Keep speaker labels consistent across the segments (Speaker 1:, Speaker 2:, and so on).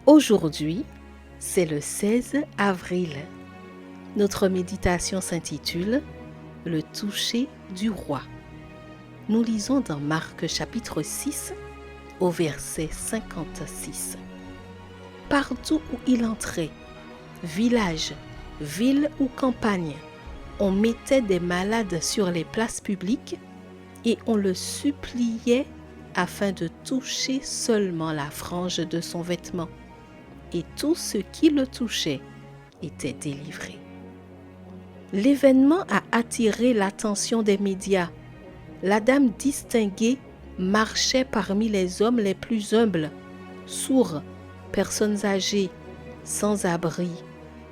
Speaker 1: Aujourd'hui, c'est le 16 avril. Notre méditation s'intitule « Le toucher du roi ». Nous lisons dans Marc chapitre 6 au verset 56. Partout où il entrait, village, ville ou campagne, on mettait des malades sur les places publiques et on le suppliait afin de toucher seulement la frange de son vêtement. Et tout ce qui le touchait était délivré. L'événement a attiré l'attention des médias. La dame distinguée marchait parmi les hommes les plus humbles, sourds, personnes âgées, sans-abri,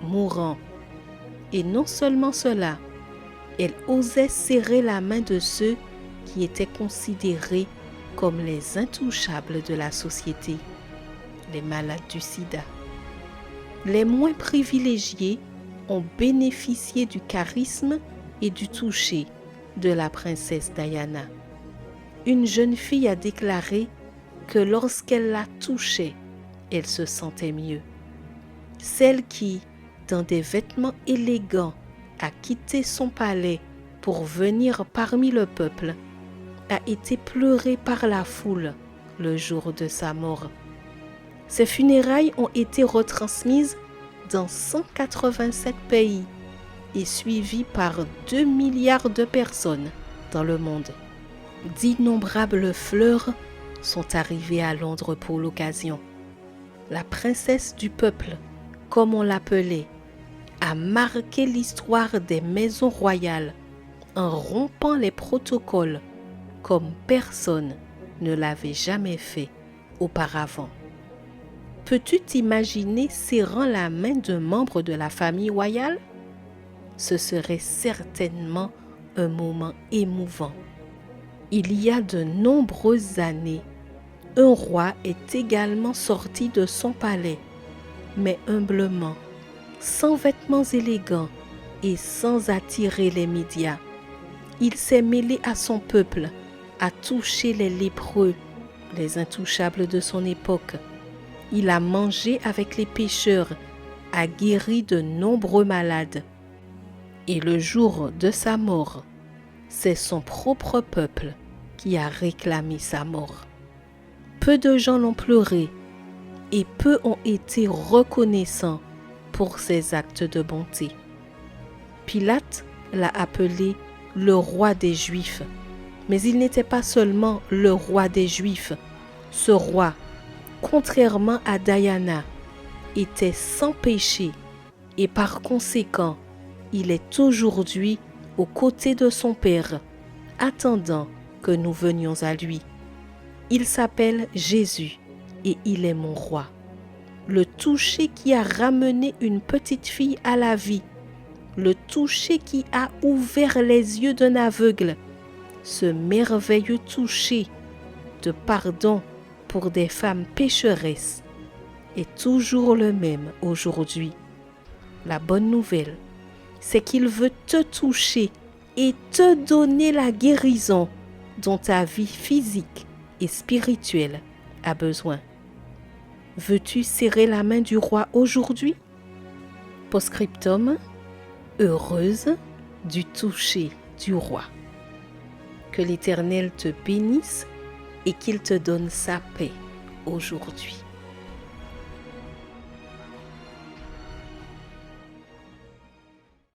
Speaker 1: mourants. Et non seulement cela, elle osait serrer la main de ceux qui étaient considérés comme les intouchables de la société, les malades du sida. Les moins privilégiés ont bénéficié du charisme et du toucher de la princesse Diana. Une jeune fille a déclaré que lorsqu'elle la touchait, elle se sentait mieux. Celle qui, dans des vêtements élégants, a quitté son palais pour venir parmi le peuple, a été pleurée par la foule le jour de sa mort. Ses funérailles ont été retransmises dans 187 pays et suivies par 2 milliards de personnes dans le monde. D'innombrables fleurs sont arrivées à Londres pour l'occasion. La princesse du peuple, comme on l'appelait, a marqué l'histoire des maisons royales en rompant les protocoles comme personne ne l'avait jamais fait auparavant. Peux-tu t'imaginer serrant la main d'un membre de la famille royale? Ce serait certainement un moment émouvant. Il y a de nombreuses années, un roi est également sorti de son palais, mais humblement, sans vêtements élégants et sans attirer les médias. Il s'est mêlé à son peuple, a touché les lépreux, les intouchables de son époque. Il a mangé avec les pécheurs, a guéri de nombreux malades. Et le jour de sa mort, c'est son propre peuple qui a réclamé sa mort. Peu de gens l'ont pleuré et peu ont été reconnaissants pour ses actes de bonté. Pilate l'a appelé le roi des Juifs. Mais il n'était pas seulement le roi des Juifs. Ce roi, contrairement à Diana, était sans péché et par conséquent, il est aujourd'hui aux côtés de son Père, attendant que nous venions à lui. Il s'appelle Jésus et il est mon roi. Le toucher qui a ramené une petite fille à la vie, le toucher qui a ouvert les yeux d'un aveugle, ce merveilleux toucher de pardon pour des femmes pécheresses est toujours le même aujourd'hui. La bonne nouvelle, c'est qu'il veut te toucher et te donner la guérison dont ta vie physique et spirituelle a besoin. Veux-tu serrer la main du roi aujourd'hui? Post-scriptum, heureuse du toucher du roi. Que l'Éternel te bénisse et qu'il te donne sa paix aujourd'hui.